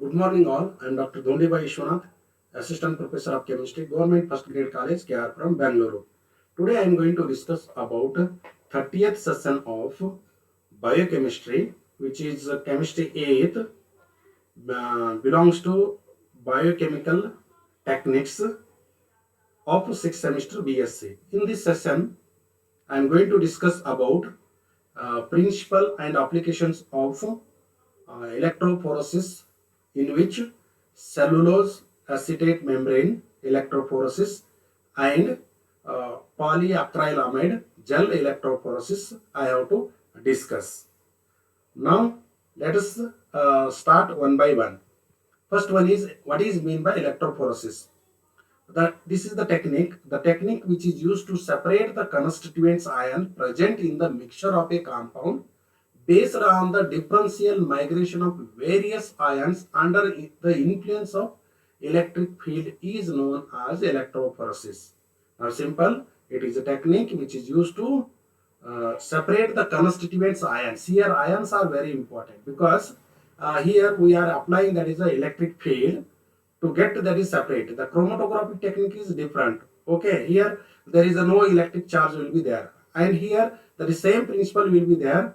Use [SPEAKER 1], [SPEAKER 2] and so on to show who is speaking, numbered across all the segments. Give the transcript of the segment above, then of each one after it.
[SPEAKER 1] Good morning, all. I am Dr. Dhondiba Ishwanath, Assistant Professor of Chemistry, Government First Grade College, KR from Bangalore. Today, I am going to discuss about 30th session of Biochemistry, which is Chemistry 8th, belongs to Biochemical Techniques of 6th semester BSc. In this session, I am going to discuss about principle and applications of electrophoresis, in which cellulose acetate membrane electrophoresis and polyacrylamide gel electrophoresis I have to discuss. Now let us start one by one. First one is, what is mean by electrophoresis? This is the technique which is used to separate the constituents ion present in the mixture of a compound based on the differential migration of various ions under the influence of electric field is known as electrophoresis. Now simple, it is a technique which is used to separate the constituents ions. Here ions are very important because here we are applying that is the electric field to get that is separate. The chromatographic technique is different. Okay, here there is a no electric charge will be there, and here the same principle will be there,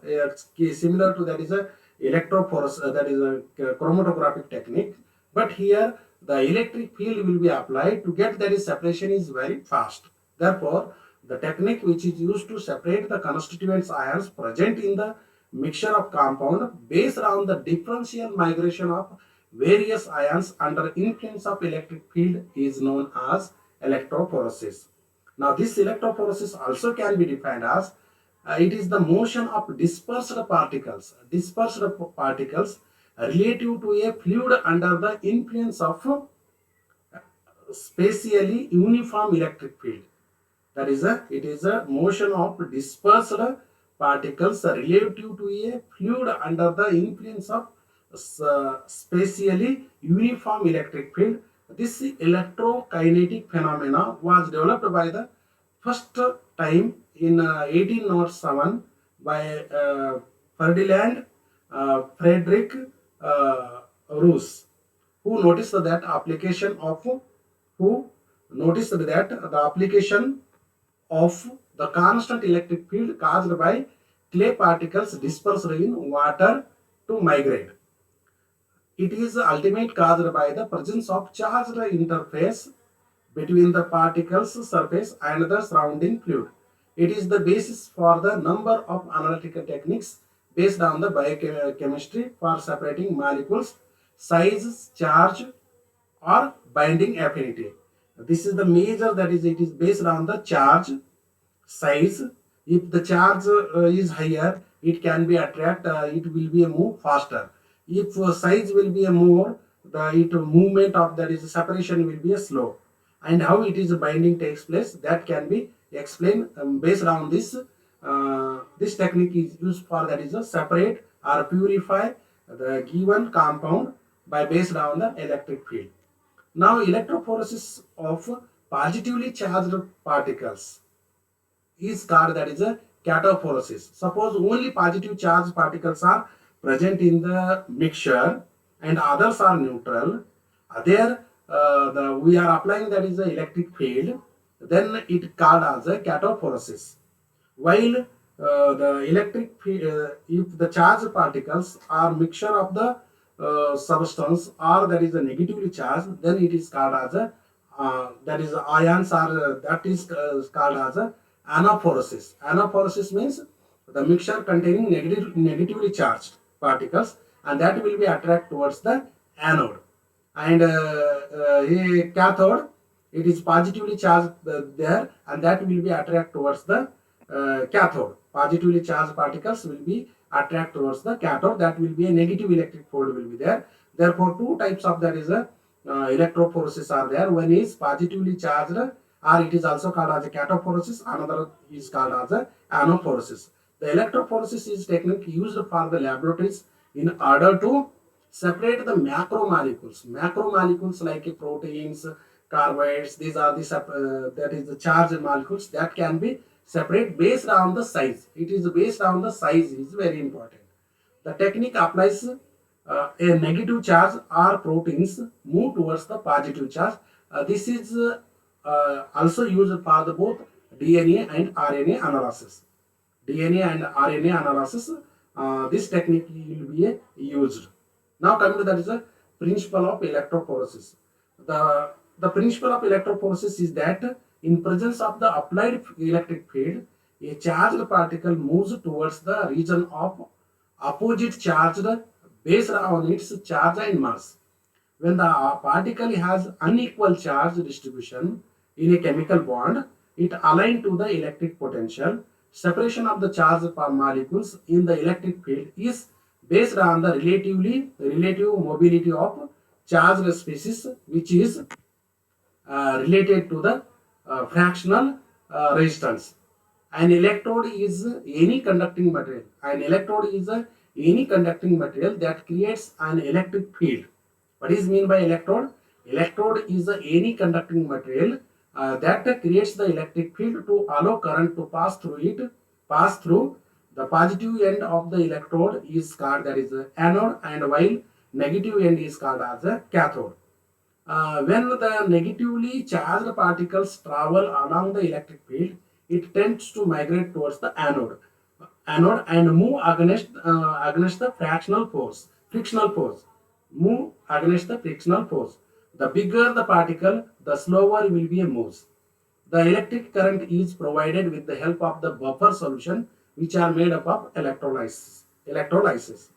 [SPEAKER 1] similar to that is a electrophoresis, that is a chromatographic technique. But here the electric field will be applied to get that is separation is very fast. Therefore, the technique which is used to separate the constituents ions present in the mixture of compound based on the differential migration of various ions under influence of electric field is known as electrophoresis. Now this electrophoresis also can be defined as it is the motion of dispersed particles relative to a fluid under the influence of spatially uniform electric field. That is it is a motion of dispersed particles relative to a fluid under the influence of spatially uniform electric field. This electrokinetic phenomena was developed by the first time in 1807 by Ferdinand Frederick Roos, who noticed that the application of the constant electric field caused by clay particles dispersed in water to migrate. It is ultimately caused by the presence of charged interface between the particle's surface and the surrounding fluid. It is the basis for the number of analytical techniques based on the biochemistry for separating molecules, size, charge, or binding affinity. This is the measure, that is, it is based on the charge, size. If the charge is higher, it can be it will be a move faster. If size will be a more, the movement of that is separation will be a slow. And how it is binding takes place, that can be explained based on this. This technique is used for that is a separate or purify the given compound by based on the electric field. Now electrophoresis of positively charged particles is called that is a cataphoresis. Suppose only positive charged particles are present in the mixture and others are neutral. There we are applying that is the electric field, then it called as a cataphoresis. While the electric field, if the charged particles are mixture of the substance or that is a negatively charged, then it is called as a that is ions are that is called as a anaphoresis. Anaphoresis means the mixture containing negatively charged particles, and that will be attract towards the anode. And a cathode, it is positively charged there, and that will be attract towards the cathode. Positively charged particles will be attract towards the cathode, that will be a negative electric field will be there. Therefore, two types of that is a electrophoresis are there. One is positively charged, or it is also called as a cataphoresis. Another is called as a anaphoresis. The electrophoresis is technique used for the laboratories in order to separate the macromolecules. Macromolecules like proteins, carbohydrates, these are the that is the charged molecules that can be separate based on the size. It is based on the size is very important. The technique applies A negative charge or proteins move towards the positive charge. This is also used for the both DNA and RNA analysis. DNA and RNA analysis, this technique will be used. Now coming to that is the principle of electrophoresis. The principle of electrophoresis is that in presence of the applied electric field, a charged particle moves towards the region of opposite charged based on its charge and mass. When the particle has unequal charge distribution in a chemical bond, it aligns to the electric potential. Separation of the charged molecules in the electric field is based on the relative mobility of charged species, which is related to the fractional resistance. An electrode is any conducting material. An electrode is any conducting material that creates an electric field. What is mean by electrode? Electrode is any conducting material that creates the electric field to allow current to pass through it. Pass through the positive end of the electrode is called, that is anode, and while negative end is called as a cathode. When the negatively charged particles travel along the electric field, it tends to migrate towards the anode and move against the frictional force. Move against the frictional force. The bigger the particle, the slower will be a moves. The electric current is provided with the help of the buffer solution, which are made up of electrolysis.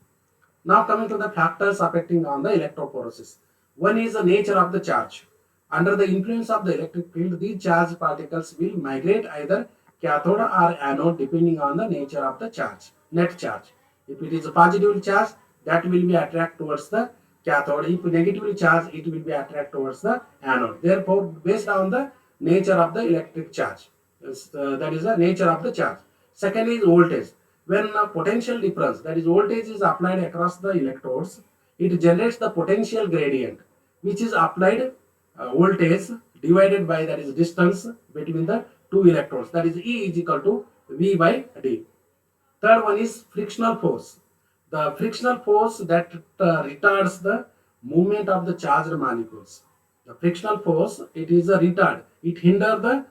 [SPEAKER 1] Now coming to the factors affecting on the electrophoresis. One is the nature of the charge. Under the influence of the electric field, these charged particles will migrate either cathode or anode depending on the nature of the charge, net charge. If it is a positively charged, that will be attract towards the cathode. If negatively charged, it will be attract towards the anode. Therefore, based on the nature of the electric charge, that is the nature of the charge. Second is voltage. When a potential difference, that is voltage, is applied across the electrodes, it generates the potential gradient, which is applied voltage divided by, that is distance between the two electrodes, that is E is equal to V by D. Third one is frictional force. The frictional force that retards the movement of the charged molecules. The frictional force, it is a retard. It hinders the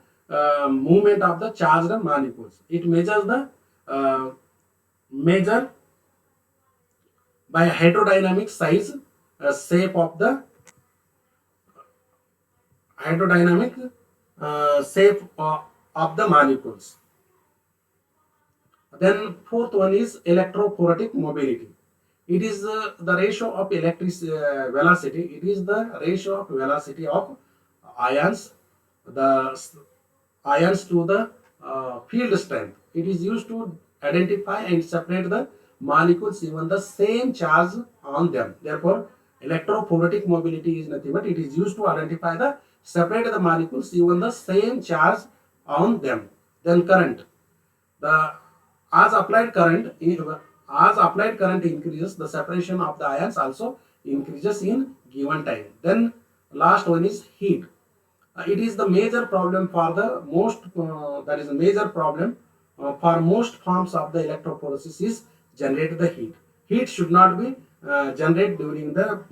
[SPEAKER 1] movement of the charged molecules. It measures the measure by hydrodynamic size, shape of the hydrodynamic shape of the molecules. Then fourth one is electrophoretic mobility. It is the ratio of electric velocity. It is the ratio of velocity of ions, the ions to the field strength. It is used to identify and separate the molecules even the same charge on them. Therefore, electrophoretic mobility is nothing but it is used to identify the separate the molecules even the same charge on them. Then current. The as applied current increases, the separation of the ions also increases in given time. Then last one is heat. It is the major problem for the most that is a major problem for most forms of the electrophoresis is generate the heat. Heat should not be generated during the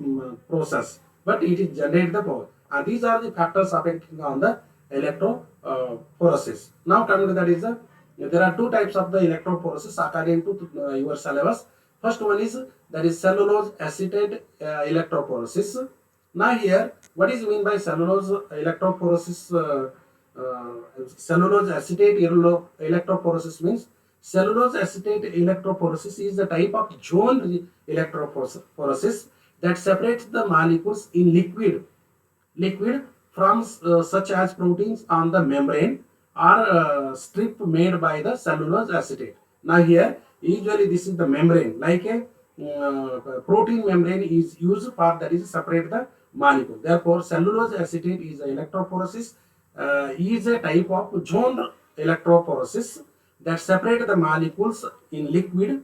[SPEAKER 1] process, but it is generate the power. And these are the factors affecting on the electrophoresis. Now coming to that is there are two types of the electrophoresis according to your syllabus. First one is that is cellulose acetate electrophoresis. Now here, what is mean by cellulose electrophoresis? Cellulose acetate electrophoresis means cellulose acetate electrophoresis is the type of zone electrophoresis that separates the molecules in liquid from such as proteins on the membrane or strip made by the cellulose acetate. Now here, usually this is the membrane, like a protein membrane is used for that is separate the molecule. Therefore, cellulose acetate is a electrophoresis is a type of zone electrophoresis that separate the molecules in liquid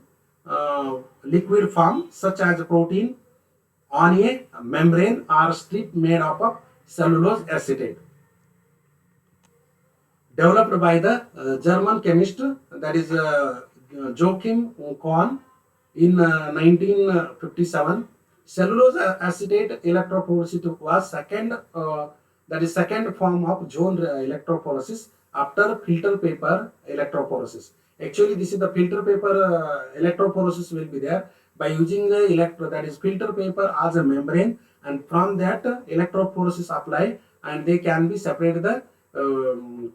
[SPEAKER 1] form such as protein on a membrane or strip made up of cellulose acetate. Developed by the German chemist, that is Joachim Kohn in 1957. Cellulose acetate electrophoresis was second form of zone electrophoresis after filter paper electrophoresis. Actually, this is the filter paper electrophoresis will be there by using the filter paper as a membrane, and from that electrophoresis apply, and they can be separated the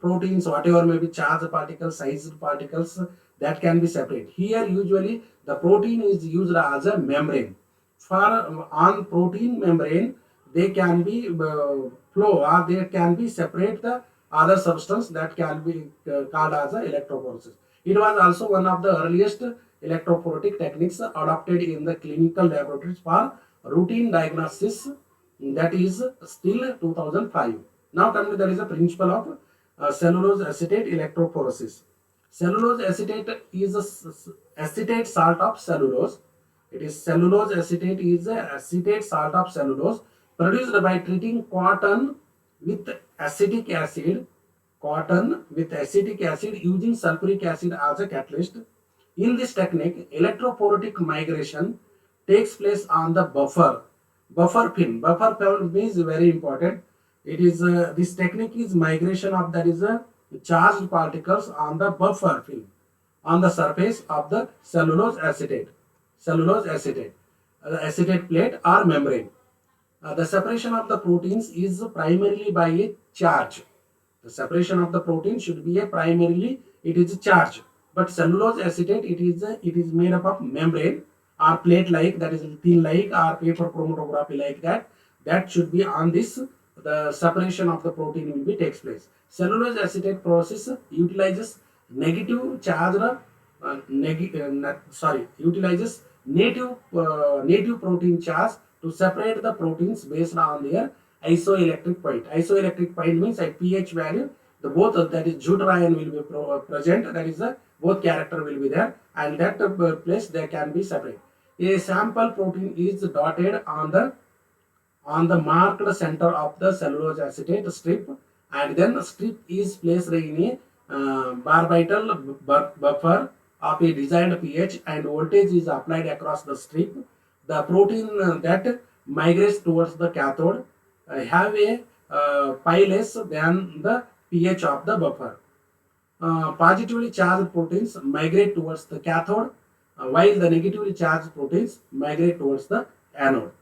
[SPEAKER 1] proteins, whatever may be charged particles, sized particles, that can be separate. Here usually the protein is used as a membrane. For on protein membrane, they can be flow, or they can be separate the other substance that can be called as a electrophoresis. It was also one of the earliest electrophoretic techniques adopted in the clinical laboratories for routine diagnosis, that is still 2005. Now coming to that is a principle of cellulose acetate electrophoresis. Cellulose acetate is acetate salt of cellulose. It is cellulose acetate is a acetate salt of cellulose produced by treating cotton with acetic acid. Cotton with acetic acid using sulfuric acid as a catalyst. In this technique, electrophoretic migration takes place on the buffer. Buffer film. Buffer film is very important. It is this technique is migration of charged particles on the buffer film on the surface of the cellulose acetate, acetate plate or membrane. The separation of the proteins is primarily by a charge. The separation of the protein should be a primarily, it is a charge. But cellulose acetate, it is made up of membrane or plate like, that is thin like, or paper chromatography like that. That should be on this. The separation of the protein will be takes place. Cellulose acetate process utilizes negative charged utilizes native protein charge to separate the proteins based on their isoelectric point. Isoelectric point means a pH value. The both that is deuterion will be present. That is the both character will be there, and that place they can be separate. A sample protein is dotted on the marked center of the cellulose acetate strip, and then the strip is placed in a barbital buffer of a desired pH, and voltage is applied across the strip. The protein that migrates towards the cathode have a pi less than the pH of the buffer. Positively charged proteins migrate towards the cathode, while the negatively charged proteins migrate towards the anode.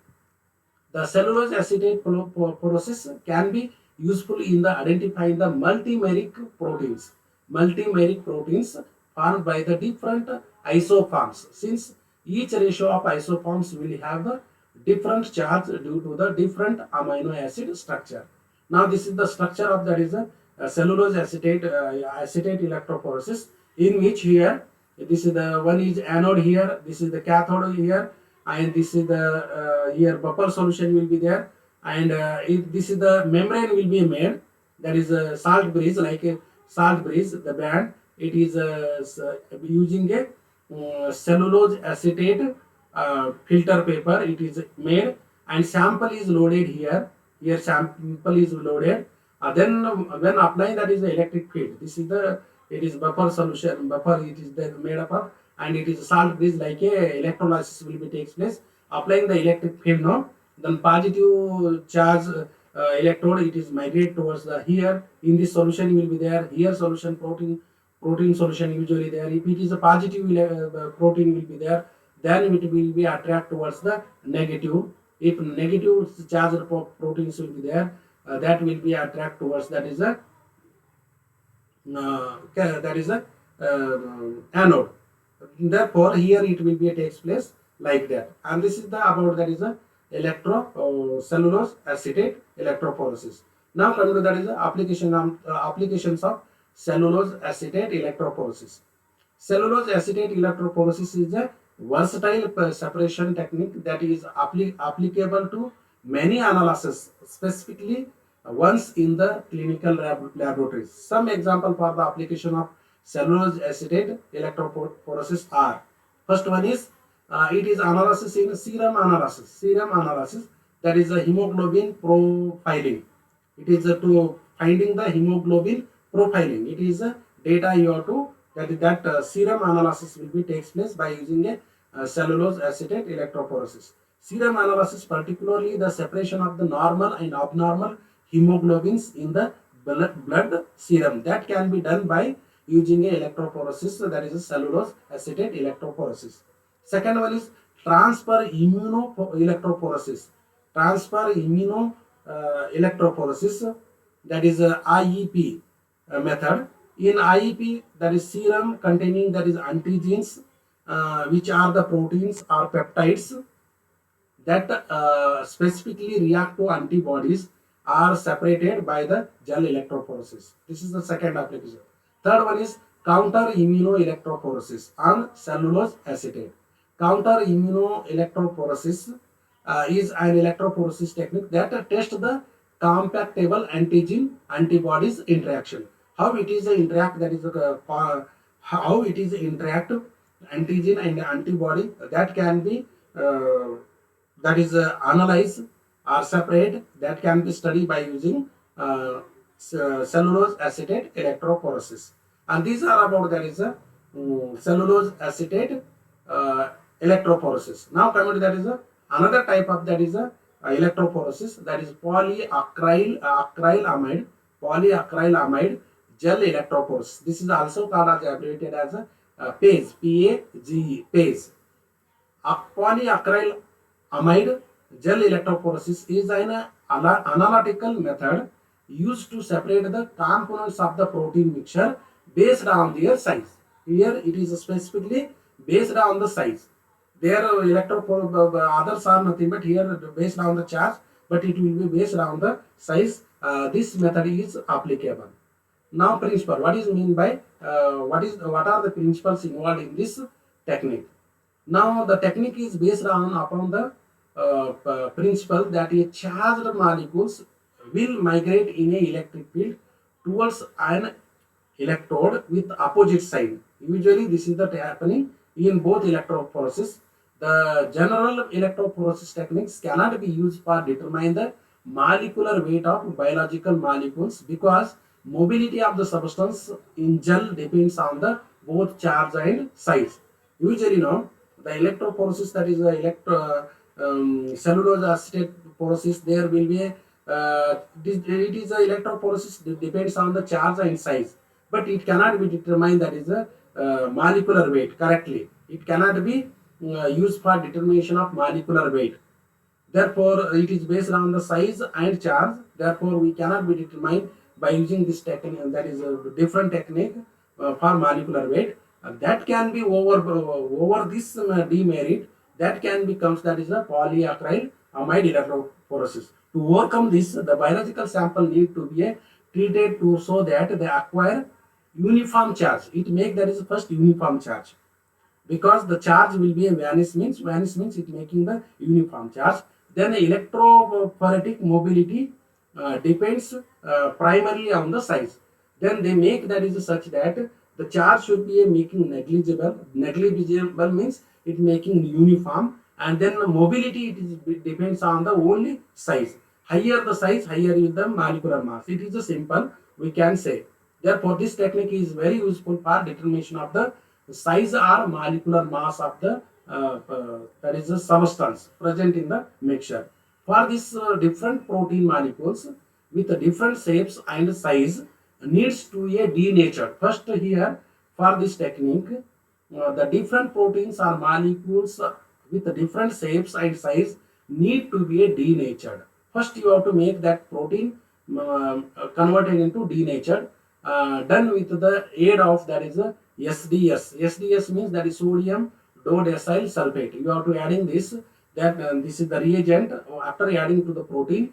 [SPEAKER 1] The cellulose acetate process can be useful in the identifying the multimeric proteins. Multimeric proteins formed by the different isoforms, since each ratio of isoforms will have a different charge due to the different amino acid structure. Now this is the structure of that is a cellulose acetate acetate electrophoresis, in which here this is the one is anode here, this is the cathode here, and this is the here buffer solution will be there, and if this is the membrane will be made, that is a salt bridge, like a salt bridge, the band, it is using a cellulose acetate filter paper, it is made, and sample is loaded here. Here sample is loaded, then when applying, that is the electric field. This is the, it is buffer solution, buffer it is then made up of, and it is a salt bridge, like a electrolysis will be takes place. Applying the electric field now, then positive charge electrode, it is migrate towards the here. In this solution will be there, here solution protein solution usually there. If it is a positive protein will be there, then it will be attract towards the negative. If negative charged proteins will be there, that will be attract towards, that is a anode. Therefore here it will be takes place like that, and this is the about that is a cellulose acetate electrophoresis. Now coming to that is the applications of cellulose acetate electrophoresis. Cellulose acetate electrophoresis is a versatile separation technique that is applicable to many analyses, specifically ones in the clinical laboratories. Some example for the application of cellulose acetate electrophoresis are: first one is it is analysis in serum analysis. Serum analysis, that is a hemoglobin profiling. It is to finding the hemoglobin profiling. It is data you have to that serum analysis will be takes place by using a cellulose acetate electrophoresis. Serum analysis, particularly the separation of the normal and abnormal hemoglobins in the blood serum, that can be done by using a electrophoresis, that is a cellulose acetate electrophoresis. Second one is transfer immunoelectrophoresis. Transfer immuno electrophoresis, that is a IEP method. In IEP, that is serum containing that is antigens, which are the proteins or peptides that specifically react to antibodies, are separated by the gel electrophoresis. This is the second application. Third one is counter immunoelectrophoresis on cellulose acetate. Counter immunoelectrophoresis is an electrophoresis technique that tests the compactable antigen antibodies interaction. How it is interact, that is how it is interact antigen and antibody, that can be that is analyzed or separate, that can be studied by using cellulose acetate electrophoresis. And these are about that is a cellulose acetate electrophoresis. Now coming to that is another type of that is a electrophoresis, that is polyacrylamide gel electrophoresis. This is also called as abbreviated as a PAGE, PAGE, PAGE. Polyacrylamide gel electrophoresis is an analytical method used to separate the components of the protein mixture based on their size. Here it is specifically based on the size. Their others are nothing but here based on the charge, but it will be based on the size. This method is applicable. Now principle, what is mean by what are the principles involved in this technique? Now the technique is based upon the principle that a charged molecules will migrate in a electric field towards an electrode with opposite sign. Usually this is the happening in both electrophoresis. The general electrophoresis techniques cannot be used for determine the molecular weight of biological molecules because mobility of the substance in gel depends on the both charge and size. Usually, the electrophoresis, that is the cellulose acetate phoresis, there will be a it is a electrophoresis that depends on the charge and size, but it cannot be determined, that is a molecular weight correctly. It cannot be used for determination of molecular weight. Therefore, it is based on the size and charge. Therefore, we cannot be determined by using this technique. That is a different technique for molecular weight. That can be over this demerit. That can becomes, that is a polyacrylamide electrophoresis. To overcome this, the biological sample need to be treated to so that they acquire uniform charge. It make that is first uniform charge, because the charge will be a vanish means it making the uniform charge. Then electrophoretic mobility depends primarily on the size. Then they make that is such that the charge should be making negligible. Negligible means it making uniform, and then the mobility, it depends on the only size. Higher the size, higher is the molecular mass. It is a simple, we can say. Therefore, this technique is very useful for determination of the size or molecular mass of the that is the substance present in the mixture. For this different protein molecules with different shapes and size needs to be denatured. First here, for this technique, the different proteins or molecules with different shapes and size need to be denatured. First you have to make that protein converted into denatured, done with the aid of that is a SDS. SDS means that is sodium dodecyl sulfate. You have to adding this, that this is the reagent. After adding to the protein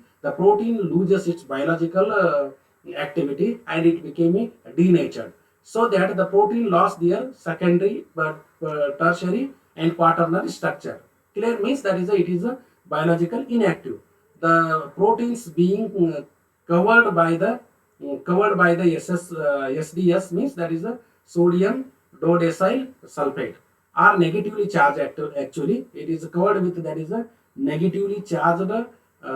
[SPEAKER 1] loses its biological activity and it became denatured, so that the protein lost their secondary, tertiary and quaternary structure. Clear means that is it is a biological inactive. The proteins being covered by the SDS means that is a sodium dodecyl sulfate, are negatively charged. Actually it is covered with that is a negatively charged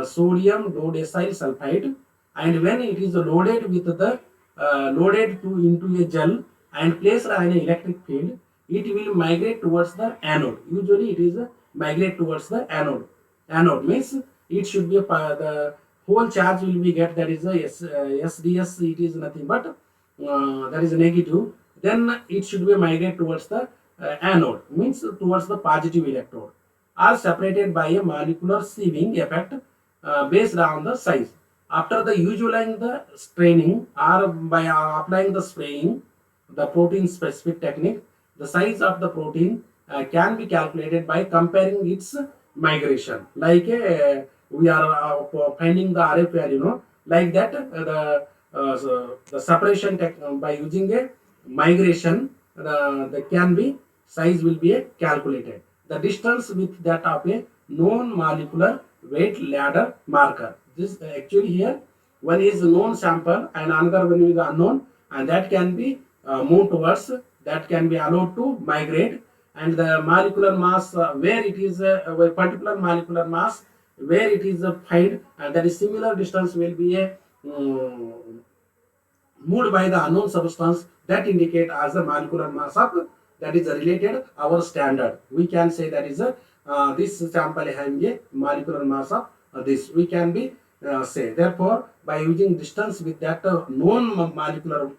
[SPEAKER 1] sodium dodecyl sulfide, and when it is loaded with the into a gel and placed in an electric field, it will migrate towards the anode. Usually it is migrate towards the anode. Anode means it should be the whole charge will be get, that is a SDS, it is nothing but that is a negative. Then it should be migrate towards the anode, means towards the positive electrode, are separated by a molecular sieving effect based on the size. After the usualizing the straining or by applying the spraying, the protein specific technique, the size of the protein can be calculated by comparing its migration. Like we are finding the RF value, like that the separation by using a migration, the can be size will be calculated. The distance with that of a known molecular weight ladder marker. This actually here one is known sample and another one is unknown, and that can be moved towards, that can be allowed to migrate, and the molecular mass where it is a particular molecular mass where it is find, and that is similar distance will be a moved by the unknown substance that indicate as the molecular mass of that is related our standard. We can say that is a this sample having a molecular mass of this we can be say. Therefore, by using distance with that known molecular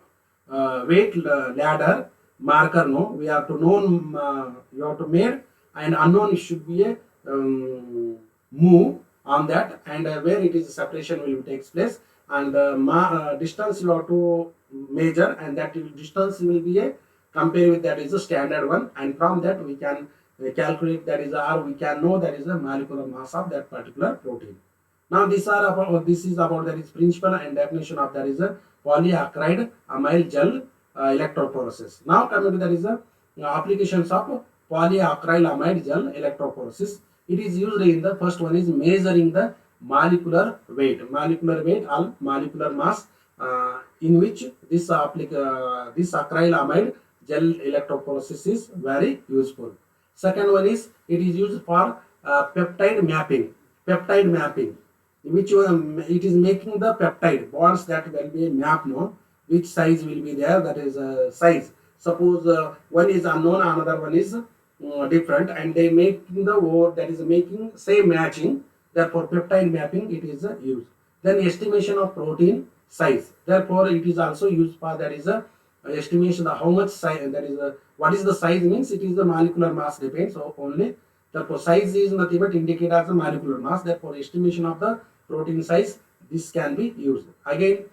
[SPEAKER 1] weight ladder marker, no, we have to known you have to made, and unknown should be a move on that, and where it is separation will takes place, and distance you have to measure, and that distance will be a compare with that is a standard one, and from that we can calculate that is, or we can know that is the molecular mass of that particular protein. Now this is about that is principle and definition of that is a polyacrylate amyl gel electrophoresis. Now coming to that is the applications of polyacrylamide gel electrophoresis. It is used in the first one is measuring the molecular weight or molecular mass in which this this acrylamide gel electrophoresis is very useful. Second one is it is used for peptide mapping. Peptide mapping, which it is making the peptide bonds that will be mapped, no, which size will be there, that is size. Suppose one is unknown, another one is different, and they making the word that is making same matching. Therefore, peptide mapping it is used. Then estimation of protein size. Therefore, it is also used for that is a estimation of how much size, that is what is the size means it is the molecular mass depends only. Therefore, size is nothing but indicate as the molecular mass. Therefore, estimation of the protein size, this can be used. Again,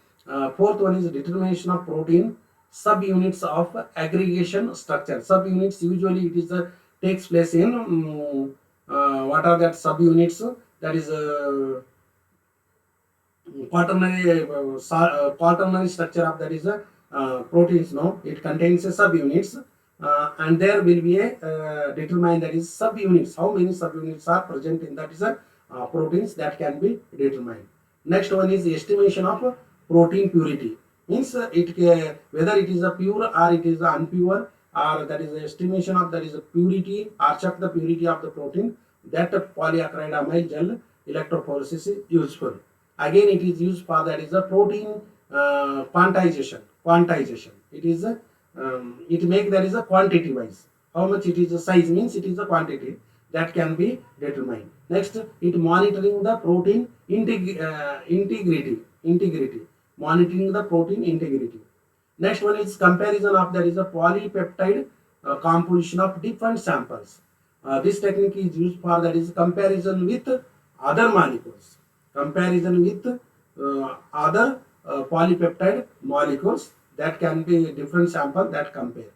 [SPEAKER 1] fourth one is determination of protein subunits of aggregation structure. Subunits usually it is takes place in what are that subunits? That is quaternary structure of that is proteins. No, it contains a subunits, and there will be a determine that is subunits. How many subunits are present in that is proteins, that can be determined. Next one is the estimation of protein purity. Means whether it is a pure or it is unpure, or that is the estimation of that is a purity or check the purity of the protein. That polyacrylate amyl gel electrophoresis is useful. Again, it is used for that is a protein quantization. Quantization. It is a it make that is a quantity wise. How much it is a size means it is a quantity that can be determined. Next, it monitoring the protein integrity. Monitoring the protein integrity. Next one is comparison of there is a polypeptide composition of different samples. This technique is used for that is comparison with other molecules. Comparison with other polypeptide molecules, that can be different sample that compare.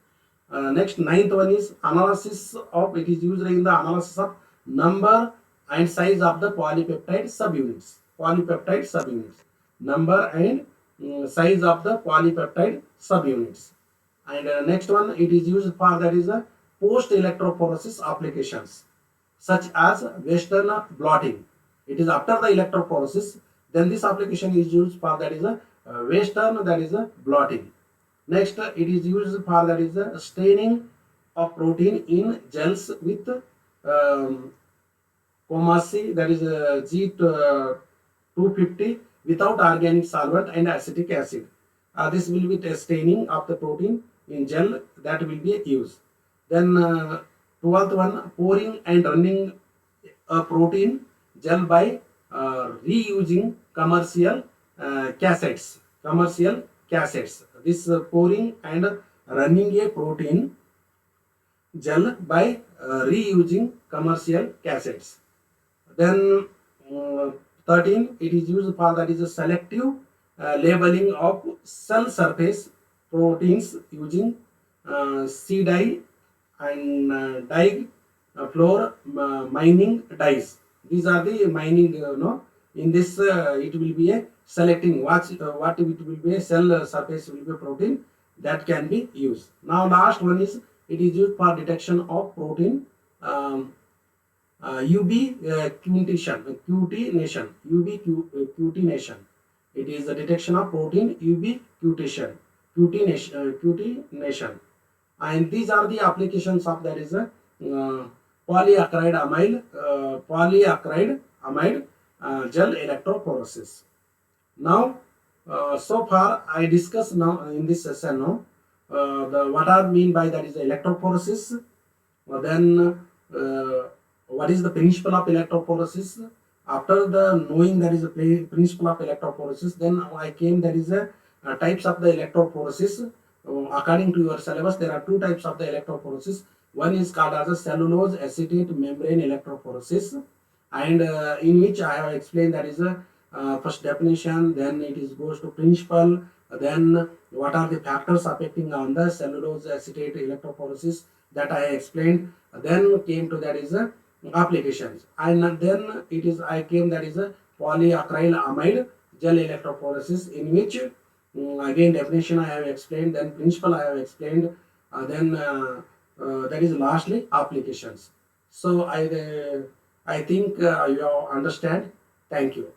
[SPEAKER 1] Next, ninth one is analysis of, it is used in the analysis of number and size of the polypeptide subunits. Polypeptide subunits. Number and size of the polypeptide subunits. And next one, it is used for that is a post electrophoresis applications such as Western blotting. It is after the electrophoresis, then this application is used for that is a Western, that is a blotting. Next, it is used for that is a staining of protein in gels with Comasi, that is G250 without organic solvent and acetic acid. This will be the staining of the protein in gel, that will be used. Then 12th one, pouring and running a protein gel by reusing commercial cassettes. This pouring and running a protein gel by reusing commercial cassettes. Then 13, it is used for that is a selective labeling of cell surface proteins using C dye and dye floor mining dyes. These are the mining, in this it will be a selecting what it will be a cell surface will be protein that can be used. Now last one is it is used for detection of protein UV cutination. It is the detection of protein UV cutination. And these are the applications of that is a polyacrylamide gel electrophoresis. Now, so far I discussed now in this session now what are mean by that is electrophoresis. Then what is the principle of electrophoresis? After the knowing that is a principle of electrophoresis, then I came there is a types of the electrophoresis. According to your syllabus, there are two types of the electrophoresis. One is called as a cellulose acetate membrane electrophoresis, and in which I have explained that is a first definition, then it is goes to principle, then what are the factors affecting on the cellulose acetate electrophoresis that I explained, then came to that is a applications, and then it is I came that is a polyacrylamide gel electrophoresis, in which again definition I have explained, then principle I have explained, then that is lastly applications. So I think you understand. Thank you.